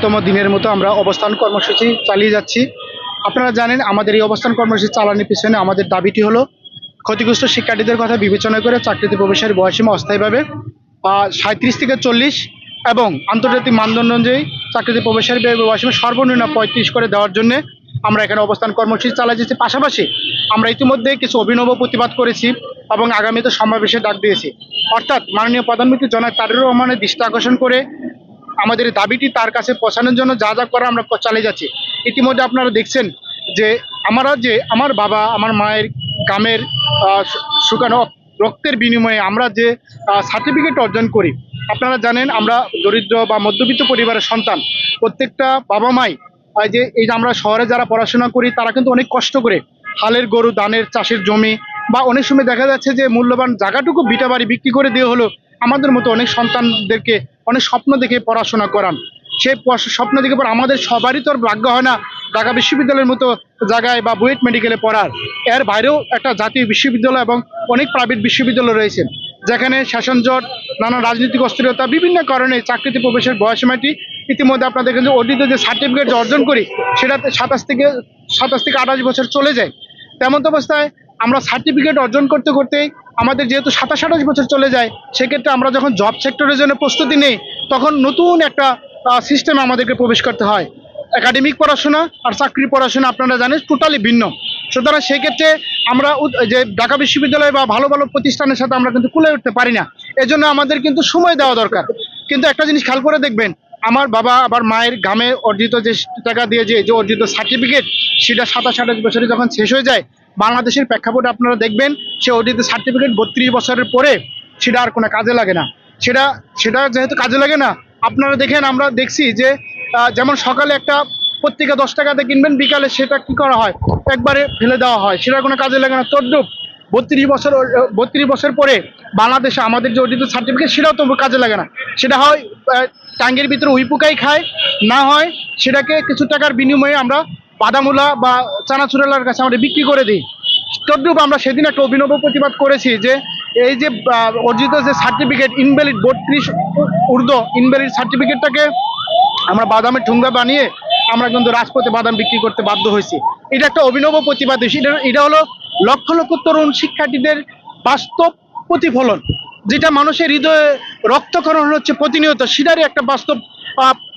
তম দিনের মতো আমরা অবস্থান কর্মসূচি চালিয়ে যাচ্ছি। আপনারা জানেন আমাদের এই অবস্থান কর্মসূচি চালানোর পিছনে আমাদের দাবিটি হলো ক্ষতিগ্রস্ত শিক্ষার্থীদের কথা বিবেচনা করে চাকরিতে প্রবেশের বয়সীমা অস্থায়ীভাবে 37 থেকে 40 এবং আন্তর্জাতিক মানদণ্ড অনুযায়ী চাকরিতে প্রবেশের বয়সীমা সর্বনিম্ন 35 করে দেওয়ার জন্য আমরা এখানে অবস্থান কর্মসূচি চালিয়ে যাচ্ছি। পাশাপাশি আমরা ইতিমধ্যে কিছু অভিনব প্রতিবাদ করেছি এবং আগামীতে সমাবেশে ডাক দিয়েছি। অর্থাৎ মাননীয় প্রধানমন্ত্রী জনাব তারেক রহমানের দৃষ্টি আকর্ষণ করে আমাদের দাবিটি তার কাছে পৌঁছানোর জন্য যা যা করা আমরা চালিয়ে যাচ্ছি। ইতিমধ্যে আপনারা দেখছেন যে আমার বাবা আমার মায়ের গ্রামের শুকানো রক্তের বিনিময়ে আমরা যে সার্টিফিকেট অর্জন করি, আপনারা জানেন আমরা দরিদ্র বা মধ্যবিত্ত পরিবারের সন্তান। প্রত্যেকটা বাবা মাই এই যে আমরা শহরে যারা পড়াশোনা করি তারা কিন্তু অনেক কষ্ট করে হালের গরু, ধানের চাষের জমি বা অনেক সময় দেখা যাচ্ছে যে মূল্যবান জায়গাটুকু ভিটা বাড়ি বিক্রি করে দিয়ে হলো আমাদের মতো অনেক সন্তানদেরকে অনেক স্বপ্ন দেখে পড়াশোনা করান। সেই স্বপ্ন দেখে পর আমাদের সবারই তো ভাগ্য হয় না ঢাকা বিশ্ববিদ্যালয়ের মতো জায়গায় বা বুয়েট মেডিকেলে পড়ার। এর বাইরেও একটা জাতীয় বিশ্ববিদ্যালয় এবং অনেক প্রাইভেট বিশ্ববিদ্যালয় রয়েছে যেখানে শাসন জট, নানা রাজনৈতিক অস্থিরতা, বিভিন্ন কারণে চাকরিতে প্রবেশের বয়সীমাটি ইতিমধ্যে আপনারা দেখেন যে অর্জিত যে সার্টিফিকেট অর্জন করি সেটা 27 থেকে 28 বছর চলে যায়। তেমন অবস্থায় আমরা সার্টিফিকেট অর্জন করতে করতে আমাদের যেহেতু 27-28 বছর চলে যায়, সেক্ষেত্রে আমরা যখন জব সেক্টরের জন্য প্রস্তুতি নেই তখন নতুন একটা সিস্টেমে আমাদেরকে প্রবেশ করতে হয়। একাডেমিক পড়াশোনা আর চাকরি পড়াশোনা আপনারা জানেন টোটালি ভিন্ন। সুতরাং সেক্ষেত্রে আমরা যে ঢাকা বিশ্ববিদ্যালয় বা ভালো ভালো প্রতিষ্ঠানের সাথে আমরা কিন্তু কুলে উঠতে পারি না। এজন্য আমাদের কিন্তু সময় দেওয়া দরকার। কিন্তু একটা জিনিস খেয়াল করে দেখবেন, আমার বাবা আবার মায়ের গ্রামে অর্জিত যে টাকা দিয়ে যে অর্জিত সার্টিফিকেট সেটা 27-28 বছরে যখন শেষ হয়ে যায়, বাংলাদেশের প্রেক্ষাপটে আপনারা দেখবেন সে অর্জিত সার্টিফিকেট 32 বছরের পরে সেটা আর কোনো কাজে লাগে না। সেটা যেহেতু কাজে লাগে না, আপনারা দেখেন আমরা দেখছি যে যেমন সকালে একটা পত্রিকা 10 টাকাতে কিনবেন, বিকালে সেটা কি করা হয় একবারে ফেলে দেওয়া হয়, সেটা কোনো কাজে লাগে না। তদ্রুপ 32 বছর পরে বাংলাদেশে আমাদের যে অর্জিত সার্টিফিকেট সেটাও তো কাজে লাগে না। সেটা হয় টাঙ্গের ভিতরে উইপুকাই খায়, না হয় সেটাকে কিছু টাকার বিনিময়ে আমরা বাদামুলা বা চানাচুরালার কাছে আমরা বিক্রি করে দিই। তদ্রুপ আমরা সেদিন একটা অভিনব প্রতিবাদ করেছি যে এই যে অর্জিত যে সার্টিফিকেট ইনভ্যালিড 32 ঊর্ধ্ব ইনভ্যালিড সার্টিফিকেটটাকে আমরা বাদামের ঠুঙ্গা বানিয়ে আমরা কিন্তু রাজপথে বাদাম বিক্রি করতে বাধ্য হয়েছি। এটা একটা অভিনব প্রতিবাদ। এটা হলো লক্ষ লক্ষ তরুণ শিক্ষার্থীদের বাস্তব প্রতিফলন, যেটা মানুষের হৃদয়ে রক্তক্ষরণ হচ্ছে প্রতিনিয়ত, সেটারই একটা বাস্তব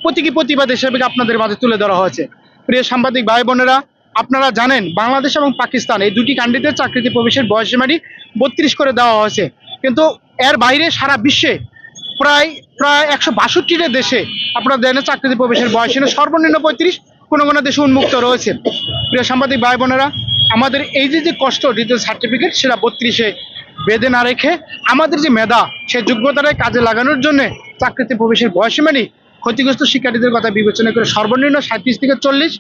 প্রতীকী প্রতিবাদ হিসেবে আপনাদের মাঝে তুলে ধরা হয়েছে। প্রিয় সাংবাদিক ভাই বোনেরা, আপনারা জানেন বাংলাদেশ এবং পাকিস্তান এই দুটি কান্ট্রিতে চাকরিতে প্রবেশের বয়সীমাটি 32 করে দেওয়া হয়েছে, কিন্তু এর বাইরে সারা বিশ্বে প্রায় 162টা দেশে আপনারা জানেন চাকরিতে প্রবেশের বয়সীমা সর্বনিম্ন 35, কোনো কোনো দেশে উন্মুক্ত রয়েছে। প্রিয় সাংবাদিক ভাই বোনেরা, আমাদের এই যে কষ্ট ডিজিটাল সার্টিফিকেট সেটা 32-এ বেঁধে না রেখে আমাদের যে মেধা সে যোগ্যতাটাকে কাজে লাগানোর জন্য চাকরিতে প্রবেশের বয়সীমাটি ক্ষতিগ্রস্ত শিক্ষার্থীদের কথা বিবেচনা করে সর্বনিম্ন 37 থেকে 40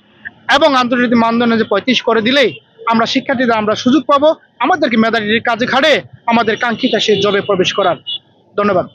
এবং আন্তর্জাতিক মানদণ্ড যে 35 করে দিলেই আমরা শিক্ষার্থীদের আমরা সুযোগ পাবো আমাদেরকে মেধাটির কাজে খাড়ে আমাদের কাঙ্ক্ষিত সে জবে প্রবেশ করার। ধন্যবাদ।